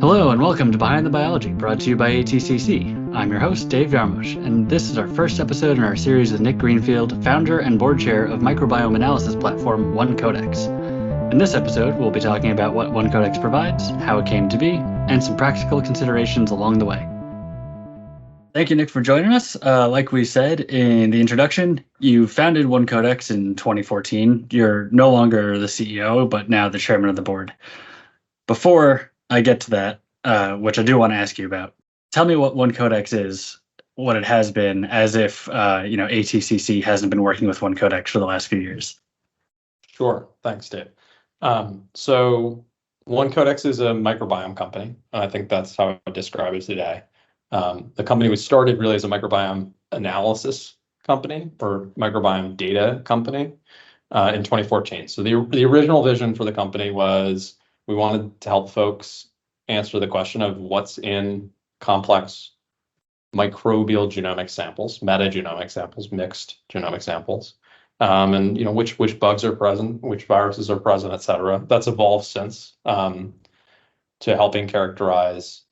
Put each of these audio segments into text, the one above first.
Hello and welcome to Behind the Biology, brought to you by ATCC. I'm your host, Dave Yarmush, and this is our first episode in our series with Nick Greenfield, founder and board chair of microbiome analysis platform One Codex. In this episode, we'll be talking about what One Codex provides, how it came to be, and some practical considerations along the way. Thank you, Nick, for joining us. Like we said in the introduction, you founded One Codex in 2014. You're no longer the CEO, but now the chairman of the board. Before I get to that, which I do want to ask you about, tell me what One Codex is, what it has been, as if ATCC hasn't been working with One Codex for the last few years. Sure. Thanks, Dave. So One Codex is a microbiome company, and I think that's how I would describe it today. The company was started really as a microbiome analysis company or microbiome data company in 2014. So the original vision for the company was we wanted to help folks answer the question of what's in complex microbial genomic samples, metagenomic samples, mixed genomic samples, and which bugs are present, which viruses are present, et cetera. That's evolved since to helping characterize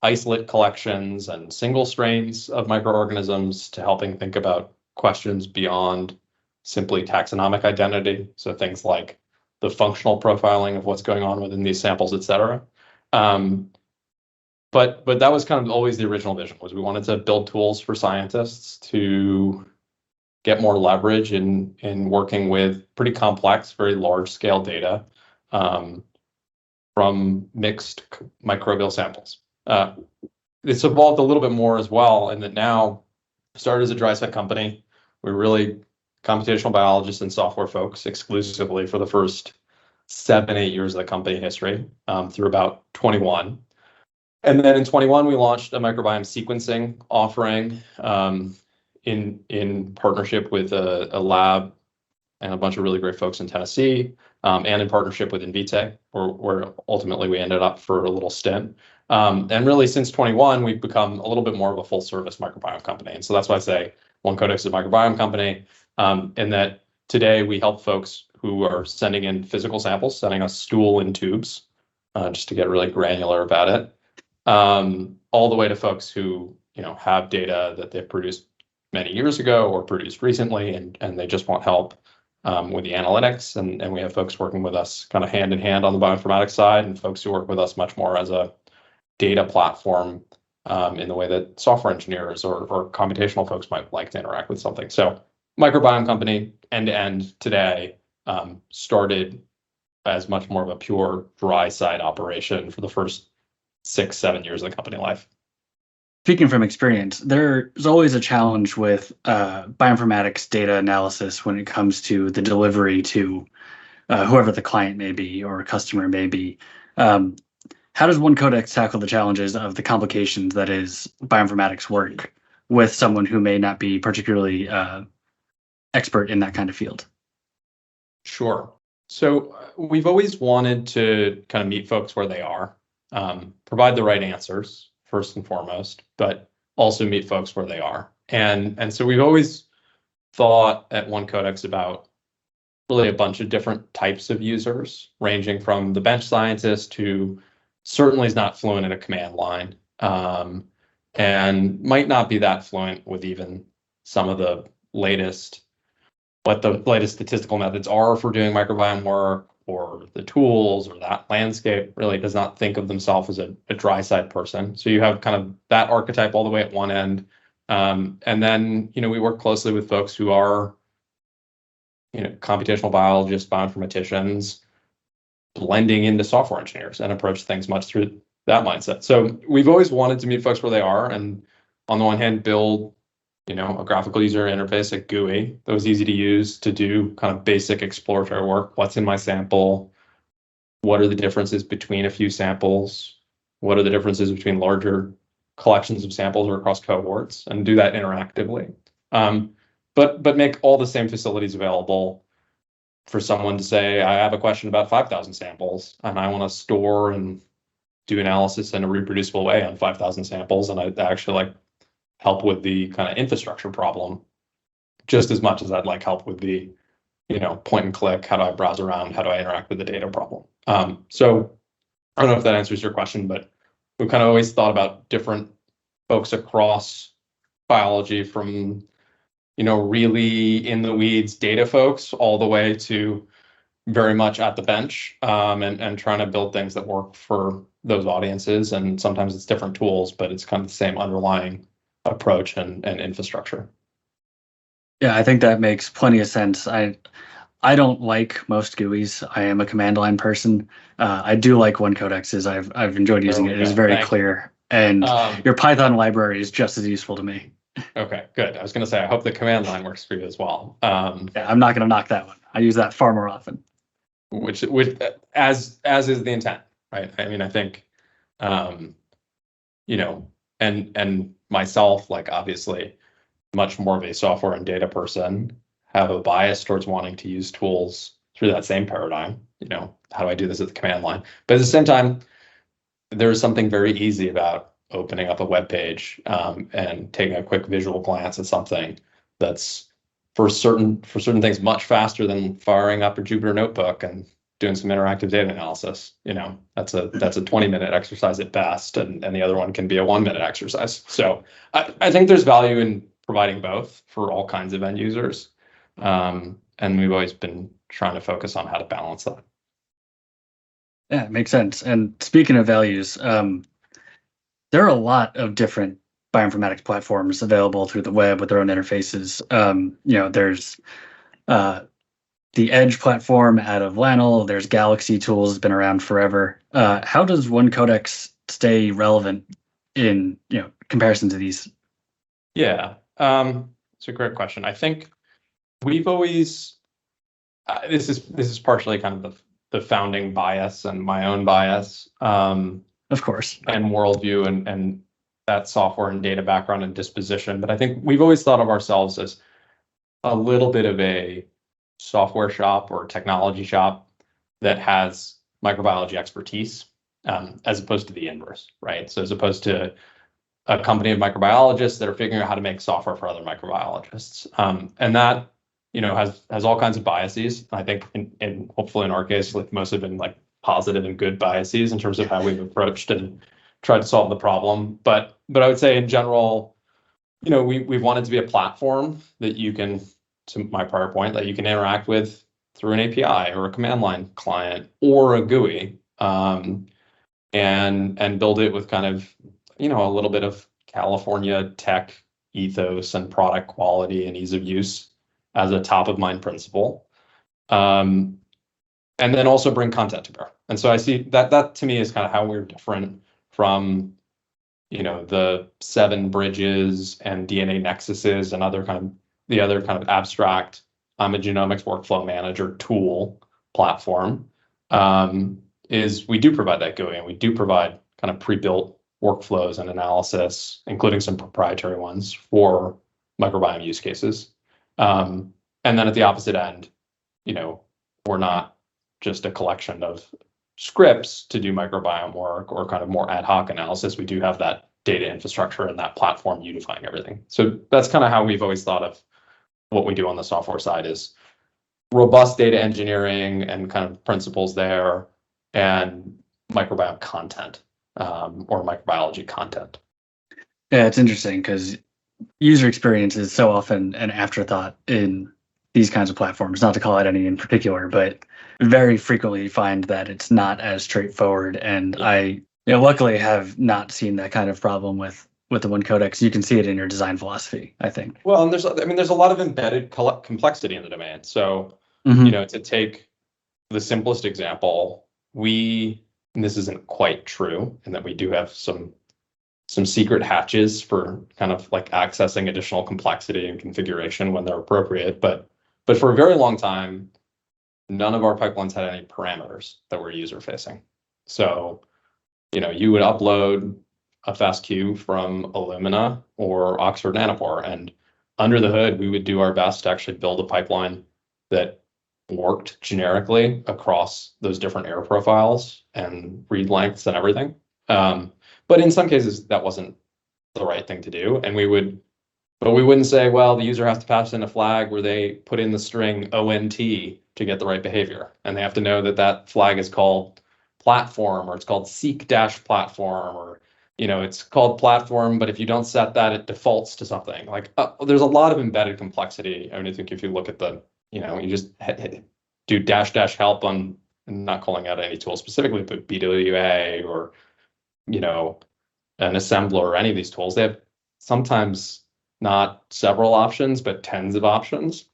isolate collections and single strains of microorganisms, to helping think about questions beyond simply taxonomic identity. So things like the functional profiling of what's going on within these samples, et cetera. But that was kind of always the original vision, was we wanted to build tools for scientists to get more leverage in working with pretty complex, very large scale data from mixed microbial samples. It's evolved a little bit more as well, in that now started as a dry set company. We're really computational biologists and software folks exclusively for the first 7-8 years of the company history, through about 21. And then in 21, we launched a microbiome sequencing offering in partnership with a lab and a bunch of really great folks in Tennessee, and in partnership with Invitae, where ultimately we ended up for a little stint. And really since 21, we've become a little bit more of a full service microbiome company. And so that's why I say One Codex is a microbiome company, and that today we help folks who are sending in physical samples, sending us stool in tubes, just to get really granular about it, all the way to folks who have data that they've produced many years ago or produced recently, and they just want help with the analytics. And we have folks working with us kind of hand in hand on the bioinformatics side, and folks who work with us much more as a data platform in the way that software engineers or computational folks might like to interact with something. So microbiome company, end to end today, started as much more of a pure dry side operation for the first 6-7 years of the company life. Speaking from experience, there's always a challenge with bioinformatics data analysis when it comes to the delivery to whoever the client may be or customer may be. How does One Codex tackle the challenges of the complications that is bioinformatics work with someone who may not be particularly expert in that kind of field? Sure. So we've always wanted to kind of meet folks where they are, provide the right answers first and foremost, but also meet folks where they are. And so we've always thought at One Codex about really a bunch of different types of users, ranging from the bench scientist who certainly is not fluent in a command line, and might not be that fluent with even some of the latest statistical methods are for doing microbiome work, or the tools, or that landscape, really does not think of themselves as a dry side person. So you have kind of that archetype all the way at one end. And then, we work closely with folks who are, computational biologists, bioinformaticians, blending into software engineers and approach things much through that mindset. So we've always wanted to meet folks where they are, and on the one hand, build a graphical user interface, a GUI that was easy to use to do kind of basic exploratory work. What's in my sample? What are the differences between a few samples? What are the differences between larger collections of samples or across cohorts? And do that interactively. But make all the same facilities available for someone to say, I have a question about 5,000 samples, and I want to store and do analysis in a reproducible way on 5,000 samples. And I actually help with the kind of infrastructure problem just as much as I'd like help with the, point and click, how do I browse around, how do I interact with the data problem. So I don't know if that answers your question, but we've kind of always thought about different folks across biology, from really in the weeds data folks all the way to very much at the bench, and trying to build things that work for those audiences. And sometimes it's different tools, but it's kind of the same underlying approach and infrastructure. Yeah, I think that makes plenty of sense. I don't like most GUIs. I am a command line person. I do like One Codexes. I've enjoyed using it. It is very clear, and your Python library is just as useful to me. Okay, good. I was going to say, I hope the command line works for you as well. Yeah, I'm not going to knock that one. I use that far more often. Which as is the intent, right? I mean, I think, and myself, like, obviously much more of a software and data person, have a bias towards wanting to use tools through that same paradigm. How do I do this at the command line? But at the same time, there's something very easy about opening up a web page, and taking a quick visual glance at something that's for certain things much faster than firing up a Jupyter notebook and doing some interactive data analysis. That's a 20-minute exercise at best, and the other one can be a 1-minute exercise. So I think there's value in providing both for all kinds of end users. And we've always been trying to focus on how to balance that. Yeah, it makes sense. And speaking of values, there are a lot of different bioinformatics platforms available through the web with their own interfaces. There's the Edge platform out of Lanel. There's Galaxy Tools, has been around forever. How does One Codex stay relevant in comparison to these? Yeah, it's a great question. I think we've always this is partially kind of the founding bias and my own bias, of course, and worldview and that software and data background and disposition. But I think we've always thought of ourselves as a little bit of a software shop or technology shop that has microbiology expertise, as opposed to the inverse, right? So as opposed to a company of microbiologists that are figuring out how to make software for other microbiologists, and that has all kinds of biases. I think in hopefully in our case, like, most have been like positive and good biases in terms of how we've approached and tried to solve the problem. But I would say in general, we've wanted to be a platform that you can, to my prior point, that you can interact with through an API or a command line client or a GUI, and build it with kind of a little bit of California tech ethos and product quality and ease of use as a top of mind principle, and then also bring content to bear. And so I see that to me is kind of how we're different from the 7 bridges and DNA nexuses and other kind of abstract, I'm a genomics workflow manager tool platform, is we do provide that GUI, and we do provide kind of pre-built workflows and analysis, including some proprietary ones for microbiome use cases. And then at the opposite end, we're not just a collection of scripts to do microbiome work or kind of more ad hoc analysis. We do have that data infrastructure and that platform unifying everything. So that's kind of how we've always thought of what we do on the software side, is robust data engineering and kind of principles there, and microbiome content, or microbiology content. Yeah, it's interesting because user experience is so often an afterthought in these kinds of platforms, not to call it any in particular, but very frequently you find that it's not as straightforward. And I luckily have not seen that kind of problem with the One Codex. You can see it in your design philosophy, I think. Well, and there's a lot of embedded complexity in the domain. So, to take the simplest example, and this isn't quite true, in that we do have some secret hatches for kind of like accessing additional complexity and configuration when they're appropriate. But for a very long time, none of our pipelines had any parameters that were user facing. So, you would upload a FASTQ from Illumina or Oxford Nanopore, and under the hood, we would do our best to actually build a pipeline that worked generically across those different error profiles and read lengths and everything. But in some cases, that wasn't the right thing to do. And we wouldn't say, well, the user has to pass in a flag where they put in the string ONT to get the right behavior. And they have to know that flag is called platform, or it's called seek dash platform, or it's called platform, but if you don't set that, it defaults to something. Like there's a lot of embedded complexity. I mean, I think if you look at you just do dash dash help on, I'm not calling out any tool specifically, but BWA or an assembler or any of these tools, they have sometimes not several options, but tens of options.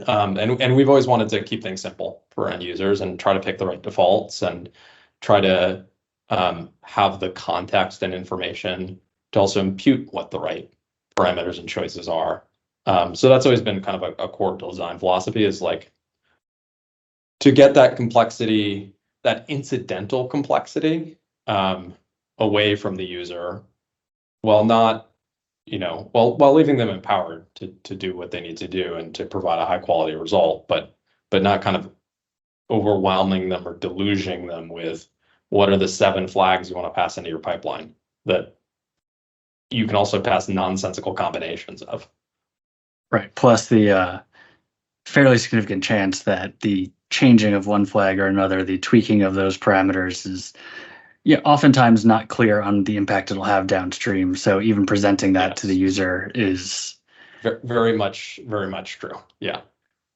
And we've always wanted to keep things simple for end users and try to pick the right defaults and try to have the context and information to also impute what the right parameters and choices are. So that's always been kind of a core design philosophy, is like to get that complexity, that incidental complexity, away from the user, while not, while leaving them empowered to do what they need to do and to provide a high quality result, but not kind of overwhelming them or deluging them with what are the 7 flags you want to pass into your pipeline that you can also pass nonsensical combinations of. Right. Plus the fairly significant chance that the changing of one flag or another, the tweaking of those parameters is oftentimes not clear on the impact it'll have downstream. So even presenting that to the user is very much true. Yeah.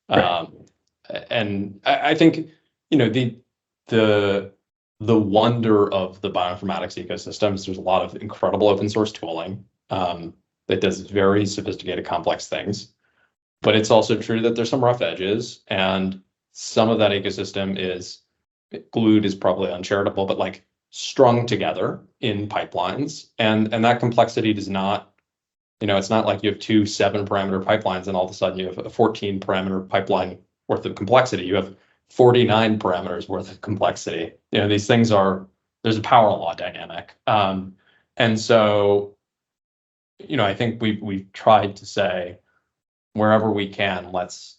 Right. And I think, the wonder of the bioinformatics ecosystems, there's a lot of incredible open source tooling that does very sophisticated, complex things. But it's also true that there's some rough edges, and some of that ecosystem is glued, is probably uncharitable, but like strung together in pipelines. And that complexity does not, it's not like you have 2 7-parameter pipelines and all of a sudden you have a 14-parameter pipeline worth of complexity. You have 49 parameters worth of complexity. These things there's a power law dynamic. And so, I think we've tried to say, wherever we can, let's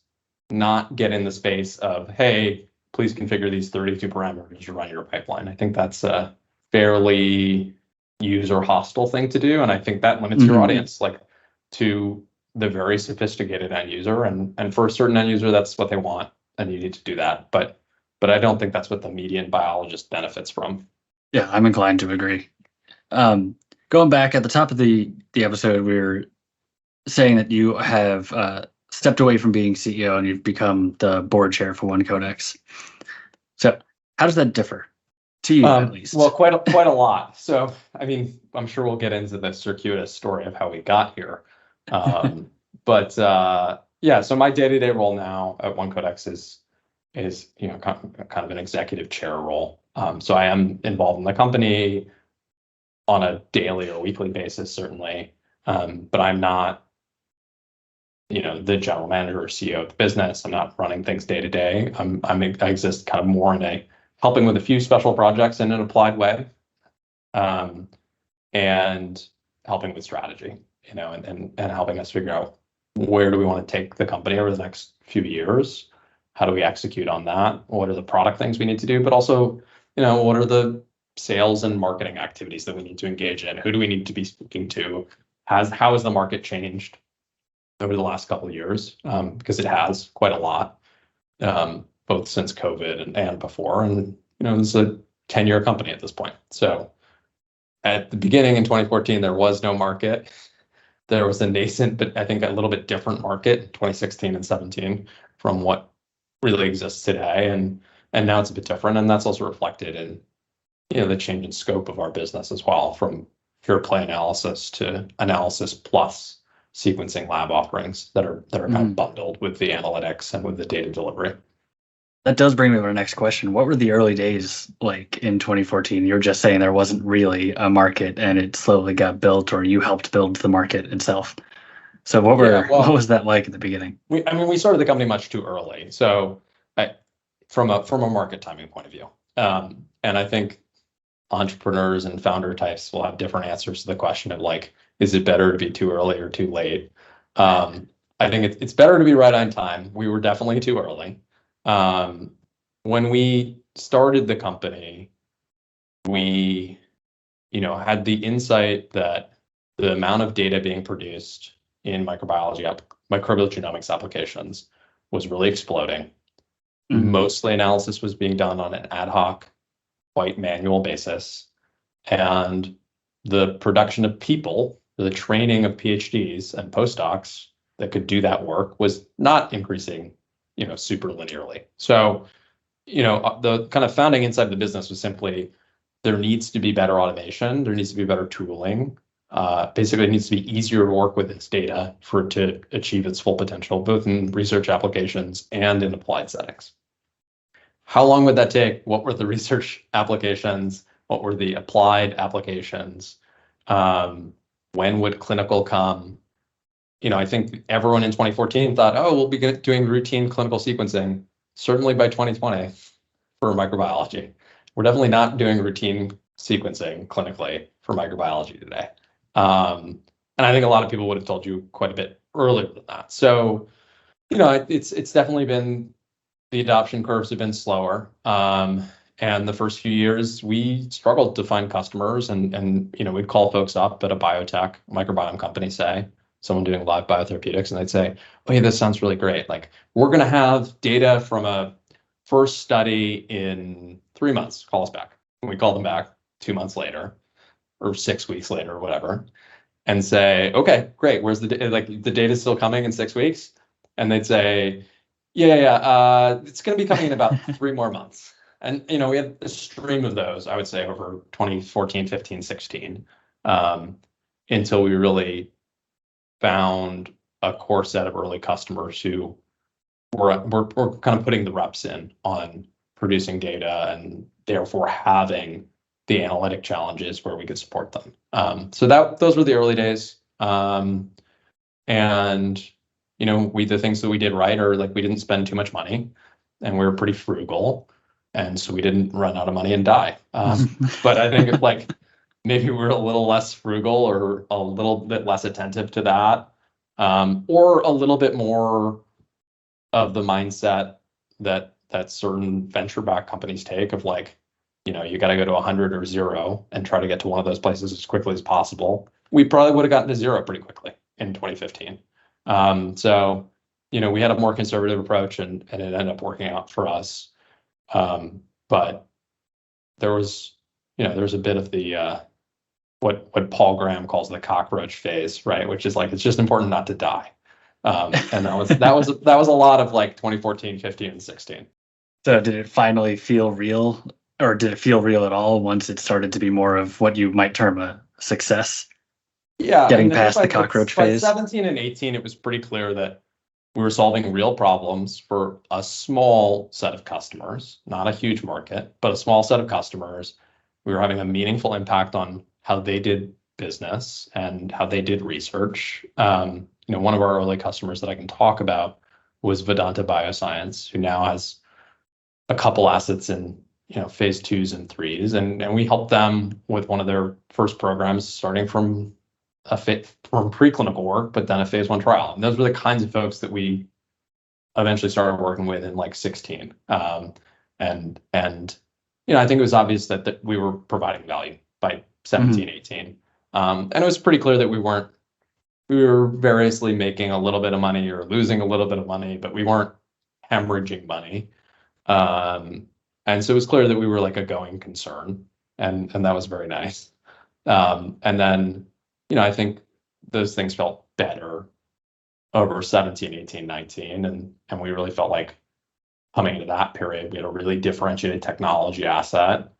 not get in the space of, hey, please configure these 32 parameters to run your pipeline. I think that's a fairly user hostile thing to do. And I think that limits your audience, like to the very sophisticated end user. And for a certain end user, that's what they want, and you need to do that. But I don't think that's what the median biologist benefits from. Yeah, I'm inclined to agree. Going back at the top of the episode, we were saying that you have stepped away from being CEO and you've become the board chair for One Codex. So how does that differ to you, at least? Well, quite a lot. So, I mean, I'm sure we'll get into the circuitous story of how we got here. But so my day-to-day role now at One Codex is kind of an executive chair role. So I am involved in the company on a daily or weekly basis, certainly. But I'm not, the general manager or CEO of the business. I'm not running things day to day. I exist kind of more in helping with a few special projects in an applied way, and helping with strategy, and helping us figure out where do we want to take the company over the next few years. How do we execute on that? What are the product things we need to do? But also, what are the sales and marketing activities that we need to engage in? Who do we need to be speaking to? How has the market changed over the last couple of years? Because it has quite a lot, both since COVID and before. And, it's a 10-year company at this point. So at the beginning in 2014, there was no market. There was a nascent, but I think a little bit different market in 2016 and 17 from what really exists today. And now it's a bit different. And that's also reflected in, the change in scope of our business as well, from pure play analysis to analysis plus sequencing lab offerings that are kind of bundled with the analytics and with the data delivery. That does bring me to our next question. What were the early days like in 2014? You were just saying there wasn't really a market and it slowly got built, or you helped build the market itself. So what was that like at the beginning? We started the company much too early. So from a market timing point of view. And I think entrepreneurs and founder types will have different answers to the question of like, is it better to be too early or too late? I think it's better to be right on time. We were definitely too early. When we started the company, we, had the insight that the amount of data being produced in microbial genomics applications was really exploding. Mostly analysis was being done on an ad hoc quite manual basis. And the production of people, the training of PhDs and postdocs that could do that work was not increasing, super linearly. So, the kind of founding inside the business was simply there needs to be better automation, there needs to be better tooling. Basically, it needs to be easier to work with its data for it to achieve its full potential, both in research applications and in applied settings. How long would that take? What were the research applications? What were the applied applications? When would clinical come? I think everyone in 2014 thought, oh, we'll be doing routine clinical sequencing, certainly by 2020 for microbiology. We're definitely not doing routine sequencing clinically for microbiology today. And I think a lot of people would have told you quite a bit earlier than that. So, it's definitely been, the adoption curves have been slower. And the first few years, we struggled to find customers, and we'd call folks up at a biotech microbiome company, say, someone doing live biotherapeutics, and they'd say, oh, yeah, this sounds really great. Like, we're going to have data from a first study in 3 months. Call us back. And we call them back 2 months later or 6 weeks later or whatever, and say, okay, great. Where's the data? Like, the data's still coming in 6 weeks? And they'd say, yeah, it's going to be coming in about 3 more months. And, we had a stream of those, I would say, over 2014, 15, 16, until we really found a core set of early customers who were kind of putting the reps in on producing data and therefore having the analytic challenges where we could support them. So those were the early days. And, the things that we did right are, like, we didn't spend too much money, and we were pretty frugal. And so we didn't run out of money and die. But I think maybe we're a little less frugal or a little bit less attentive to that, or a little bit more of the mindset that certain venture-backed companies take of, like, you got to go to 100 or 0 and try to get to one of those places as quickly as possible. We probably would have gotten to 0 pretty quickly in 2015. So, we had a more conservative approach, and it ended up working out for us. But there was a bit of the what Paul Graham calls the cockroach phase, right? Which is like, it's just important not to die. And that was a lot of, like, 2014, 15, and 16. So did it finally feel real, or did it feel real at all once it started to be more of what you might term a success? Yeah, getting past the cockroach phase. By 17 and 18, it was pretty clear that we were solving real problems for a small set of customers, not a huge market, but a small set of customers. We were having a meaningful impact on how they did business and how they did research. One of our early customers that I can talk about was Vedanta Bioscience, who now has a couple assets in phase 2s and 3s, and we helped them with one of their first programs, starting from preclinical work, but then a phase 1 trial. And those were the kinds of folks that we eventually started working with in, like, 16. And I think it was obvious that we were providing value by 17, 18. And it was pretty clear that we were variously making a little bit of money or losing a little bit of money, but we weren't hemorrhaging money. And so it was clear that we were, like, a going concern, and that was very nice. And then, I think those things felt better over 17, 18, 19, and we really felt like coming into that period, we had a really differentiated technology asset,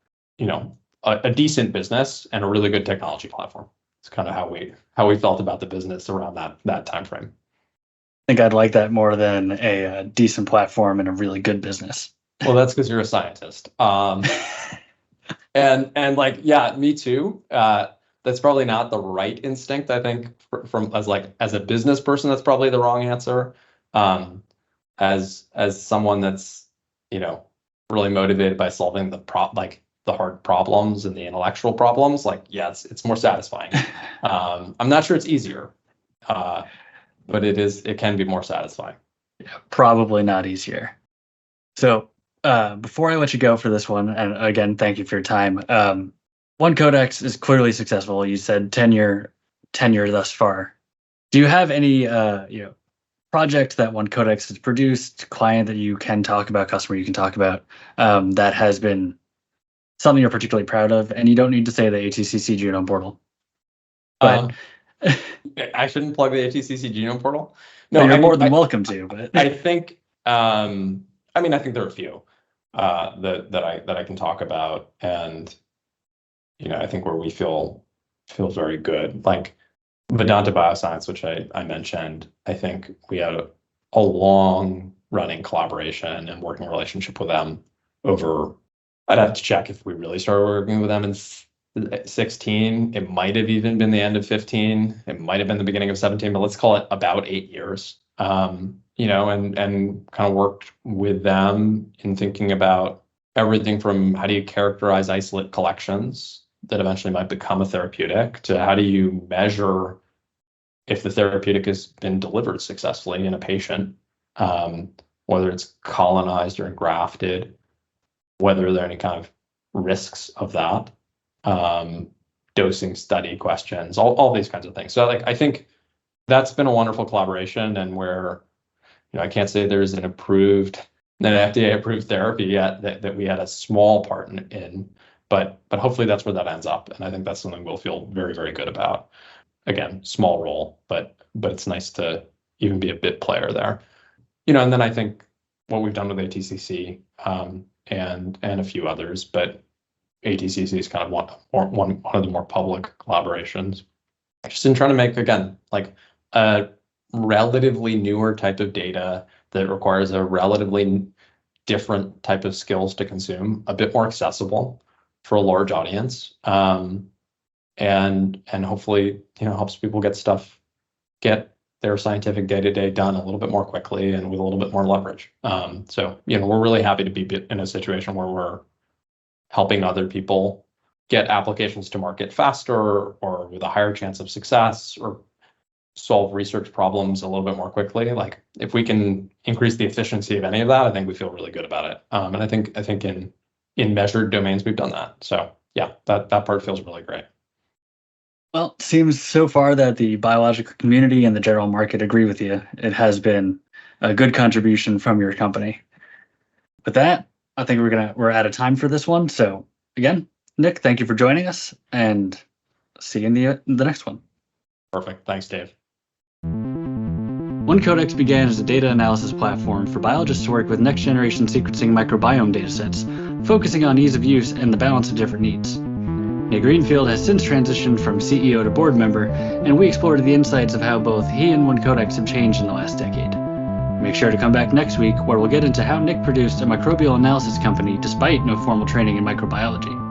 a decent business, and a really good technology platform. It's kind of how we felt about the business around that time frame. I think I'd like that more than a decent platform and a really good business. Well, that's because you're a scientist. And like, yeah, me too. That's probably not the right instinct, I think, as a business person. That's probably the wrong answer. As someone that's really motivated by solving the hard problems and the intellectual problems, like, yeah, it's more satisfying. I'm not sure it's easier, but it can be more satisfying. Yeah, probably not easier. So before I let you go for this one, and again, thank you for your time. One Codex is clearly successful. You said tenure thus far. Do you have any project that One Codex has produced, client that you can talk about, customer you can talk about, that has been something you're particularly proud of, and you don't need to say the ATCC Genome Portal. But I shouldn't plug the ATCC Genome Portal. No, you're more than welcome to. But I think, I think there are a few that I can talk about, and I think where we feel very good, like Vedanta Bioscience, which I mentioned. I think we had a long running collaboration and working relationship with them over. I'd have to check if we really started working with them in 16. It might have even been the end of 15. It might have been the beginning of 17, but let's call it about 8 years. And kind of worked with them in thinking about everything from how do you characterize isolate collections that eventually might become a therapeutic, to how do you measure if the therapeutic has been delivered successfully in a patient, whether it's colonized or engrafted, whether there are any kind of risks of that, dosing study questions, all these kinds of things. So I think that's been a wonderful collaboration, and where I can't say there's an FDA approved therapy yet that we had a small part in, but hopefully that's where that ends up, and I think that's something we'll feel very, very good about. Again, small role, but it's nice to even be a bit player there. And then I think what we've done with ATCC and a few others, but ATCC is kind of one of the more public collaborations, just in trying to make, again, like a relatively newer type of data that requires a relatively different type of skills to consume, a bit more accessible for a large audience, and hopefully helps people get their scientific day-to-day done a little bit more quickly and with a little bit more leverage. So we're really happy to be in a situation where we're helping other people get applications to market faster, or with a higher chance of success, or solve research problems a little bit more quickly. Like, if we can increase the efficiency of any of that, I think we feel really good about it. And I think in measured domains we've done that. So yeah, that part feels really great. Well, it seems so far that the biological community and the general market agree with you. It has been a good contribution from your company. With that, I think we're out of time for this one. So again, Nick, thank you for joining us, and see you in the next one. Perfect. Thanks, Dave. One Codex began as a data analysis platform for biologists to work with next-generation sequencing microbiome datasets, focusing on ease of use and the balance of different needs. Nick Greenfield has since transitioned from CEO to board member, and we explored the insights of how both he and One Codex have changed in the last decade. Make sure to come back next week, where we'll get into how Nick produced a microbial analysis company despite no formal training in microbiology.